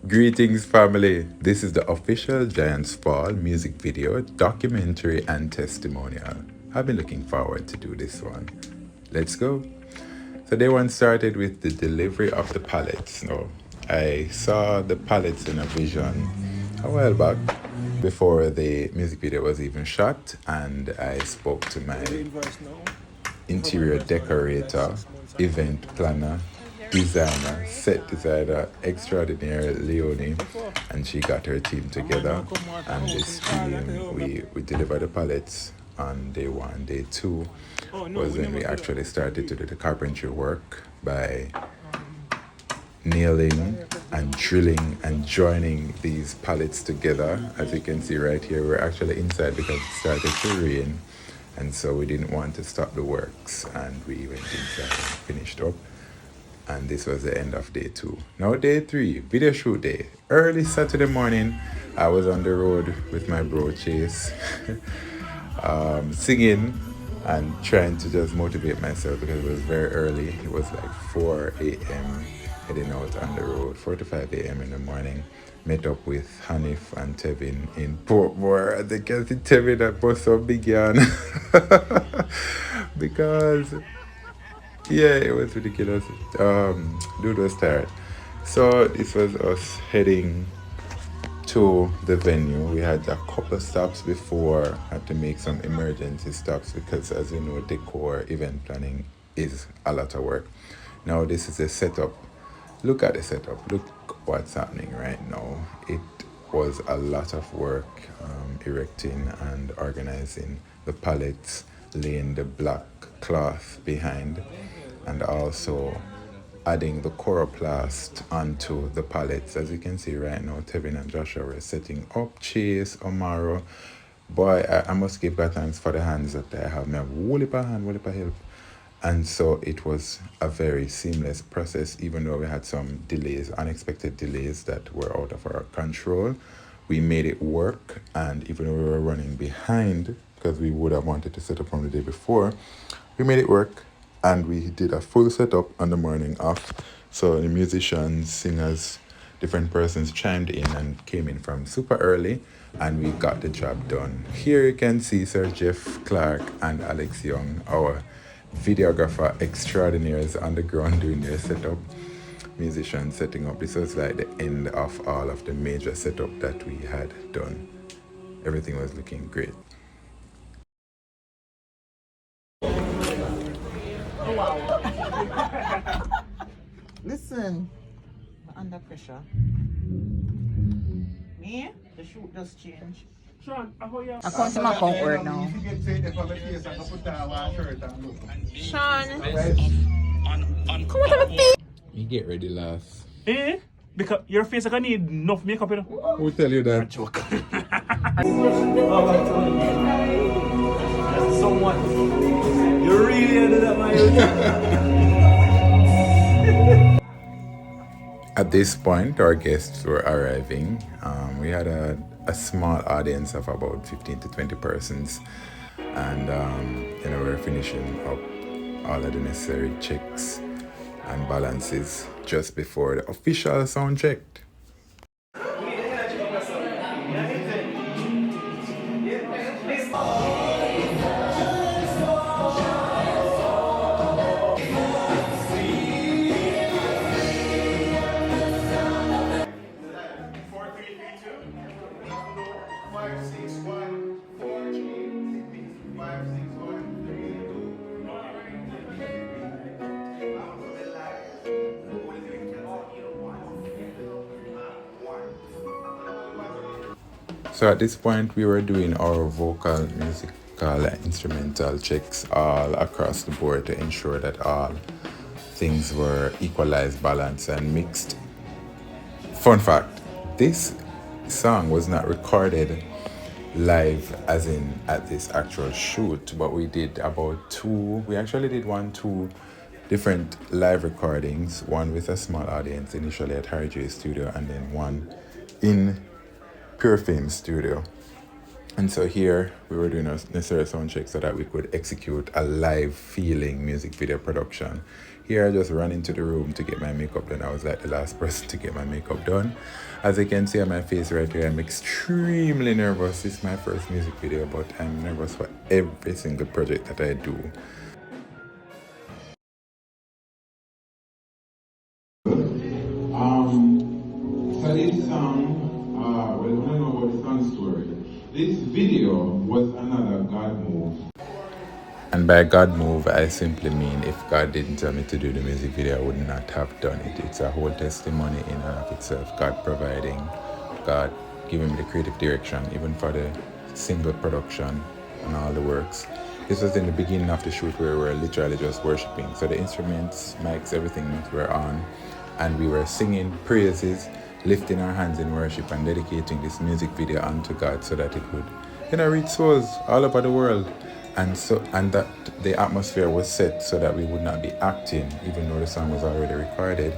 Greetings, family. This is the official Giants Fall music video, documentary, and testimonial. I've been looking forward to do this one. Let's go. So day one started with the delivery of the pallets. Now, I saw the pallets in a vision a while back before the music video was even shot, and I spoke to my interior decorator, event planner, designer, set designer extraordinaire Leonie, and she got her team together. And this team, we delivered the pallets on day one. Day two was when we actually started to do the carpentry work by nailing and drilling and joining these pallets together. As you can see right here, we're actually inside because it started to rain, and so we didn't want to stop the works, and we went inside and finished up. And this was the end of day two. Now day three, video shoot day. Early Saturday morning, I was on the road with my bro Chase, singing and trying to just motivate myself because it was very early. It was like 4 a.m. heading out on the road, 4 to 5 a.m. in the morning. Met up with Hanif and Tevin in Portmore. I think I see Tevin that was so big yarn. Because yeah, it was ridiculous. Dude was tired. So this was us heading to the venue. We had a couple of stops before, had to make some emergency stops because, as you know, decor event planning is a lot of work. Now this is a setup. Look at the setup. Look what's happening right now. It was a lot of work, erecting and organizing the pallets, laying the black cloth behind, and also adding the coroplast onto the pallets. As you can see right now, Tevin and Joshua were setting up. Chase, Omaro. Boy, I must give God thanks for the hands that I have. I have whole heap of hand, whole heap of help. And so it was a very seamless process, even though we had some delays, unexpected delays that were out of our control. We made it work, and even though we were running behind, because we would have wanted to set up from the day before, we made it work, and we did a full setup on the morning off. So the musicians, singers, different persons chimed in and came in from super early, and we got the job done. Here you can see Sir Jeff Clark and Alex Young, our videographer extraordinaires on the ground doing their setup, musicians setting up. This was like the end of all of the major setup that we had done. Everything was looking great. Listen, under pressure. Me? The shoot just changed. Sean, I I can't see my account work now. Sean. Come on, have a face. You get ready last. Eh? Because your face like I need enough makeup, you know? Who tell you that? Joke. Somewhat. You really ended up my At this point, our guests were arriving. We had a small audience of about 15 to 20 persons, and we were finishing up all of the necessary checks and balances just before the official sound check. So at this point, we were doing our vocal, musical, and instrumental checks all across the board to ensure that all things were equalized, balanced, and mixed. Fun fact, this song was not recorded live as in at this actual shoot, but we did we actually did two different live recordings, one with a small audience initially at Harry J Studio, and then one in Pure Fame Studio. And so here we were doing a necessary sound check so that we could execute a live feeling music video production Here I just ran into the room to get my makeup done. I was like the last person to get my makeup done. As you can see on my face right here, I'm extremely nervous. This is my first music video, but I'm nervous for every single project that I do. So this song, well, I don't know about the song story. This video was another God move. And by God move, I simply mean if God didn't tell me to do the music video, I would not have done it. It's a whole testimony in and of itself. God providing, God giving me the creative direction, even for the single production and all the works. This was in the beginning of the shoot where we were literally just worshiping. So the instruments, mics, everything were on, and we were singing praises, lifting our hands in worship and dedicating this music video unto God so that it would, reach souls all over the world. And that the atmosphere was set so that we would not be acting, even though the song was already recorded,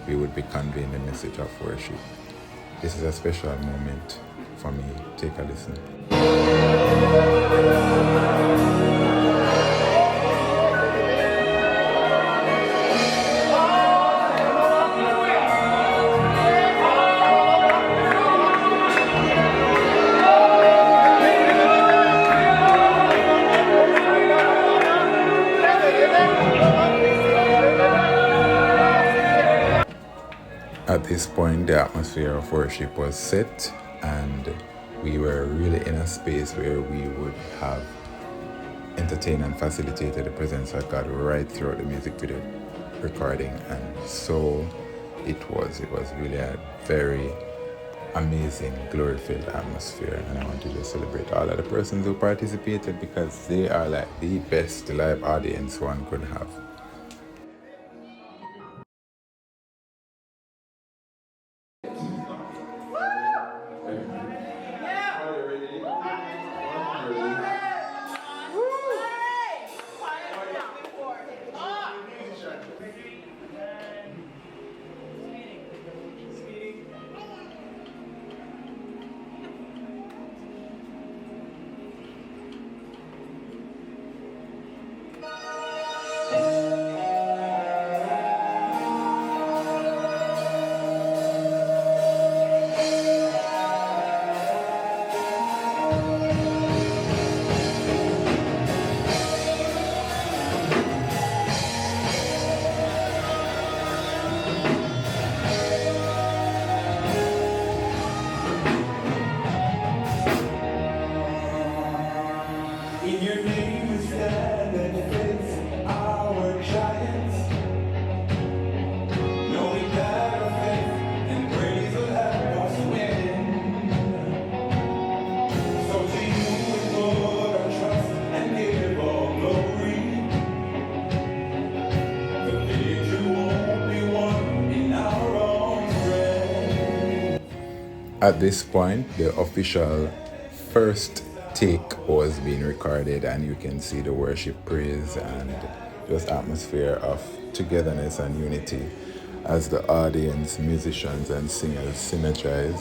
we would be conveying the message of worship. This is a special moment for me. Take a listen. At this point, the atmosphere of worship was set, and we were really in a space where we would have entertained and facilitated the presence of God right throughout the music video recording. And so it was really a very amazing, glory-filled atmosphere, and I want to just celebrate all of the persons who participated because they are like the best live audience one could have. At this point, the official first take was being recorded, and you can see the worship, praise, and just atmosphere of togetherness and unity as the audience, musicians, and singers synergize.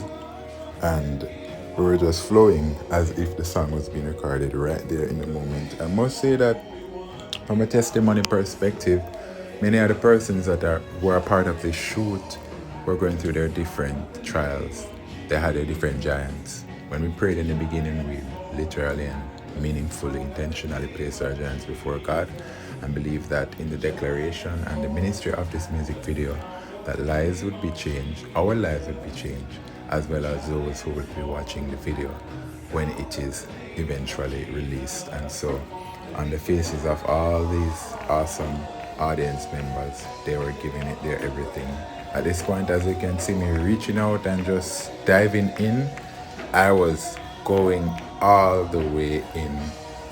And we were just flowing as if the song was being recorded right there in the moment. I must say that from a testimony perspective, many of the persons that were a part of this shoot were going through their different trials. They had their different giants. When we prayed in the beginning, we literally and meaningfully, intentionally placed our giants before God and believed that in the declaration and the ministry of this music video, that lives would be changed, our lives would be changed, as well as those who would be watching the video when it is eventually released. And so, on the faces of all these awesome audience members, they were giving it their everything. At this point, as you can see me reaching out and just diving in, I was going all the way in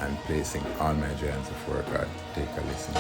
and placing all my giants before God. Take a listen.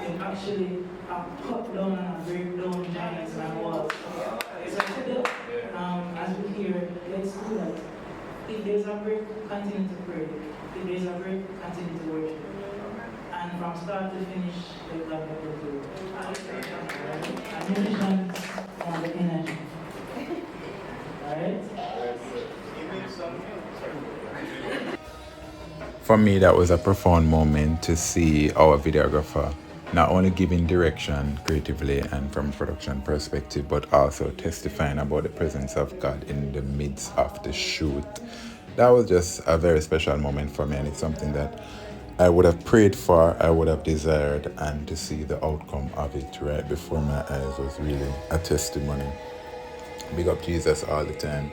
it actually cut down and break down giants and walls. So today, as we hear, let's do that. If there's a break, continue to pray. If there's a break, continue to worship. And from start to finish, let God help you do it. And musicians want the energy. Alright? For me, that was a profound moment to see our videographer not only giving direction creatively and from a production perspective, but also testifying about the presence of God in the midst of the shoot. That was just a very special moment for me, and it's something that I would have prayed for, I would have desired, and to see the outcome of it right before my eyes was really a testimony. Big up Jesus all the time.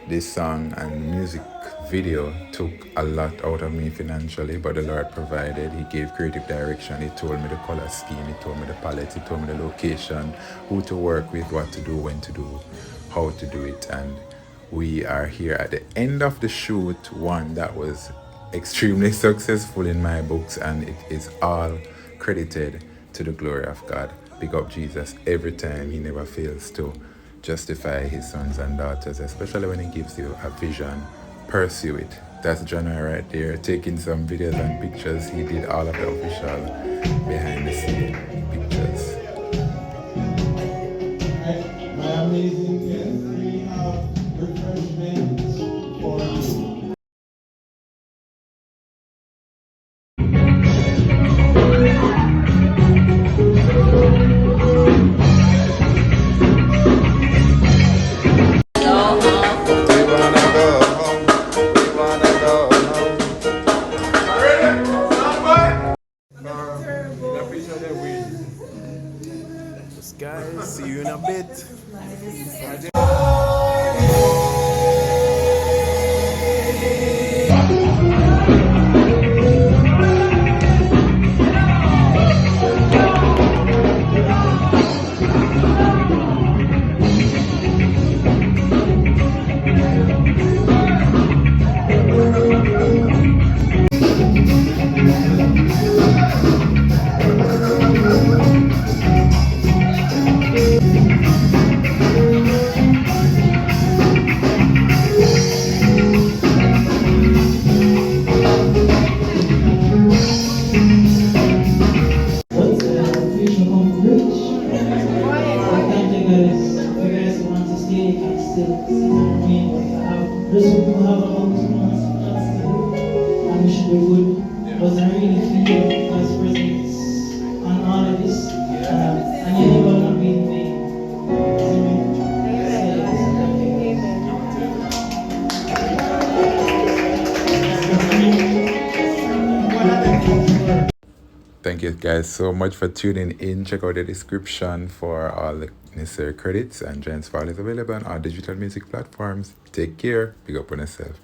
This song and music video took a lot out of me financially, but the Lord provided. He gave creative direction. He told me the color scheme. He told me the palette. He told me the location, who to work with, what to do, when to do, how to do it. And we are here at the end of the shoot, one that was extremely successful in my books, and it is all credited to the glory of God. Big up Jesus every time. He never fails to justify his sons and daughters, especially when he gives you a vision. Pursue it. That's Janoi right there, taking some videos and pictures. He did all of the official behind the scene pictures. My amazing guests, we have refreshments for you. Guys, see you in a bit. Thank you guys so much for tuning in. Check out the description for all the necessary credits, and Giants File is available on all digital music platforms. Take care. Big up on yourself.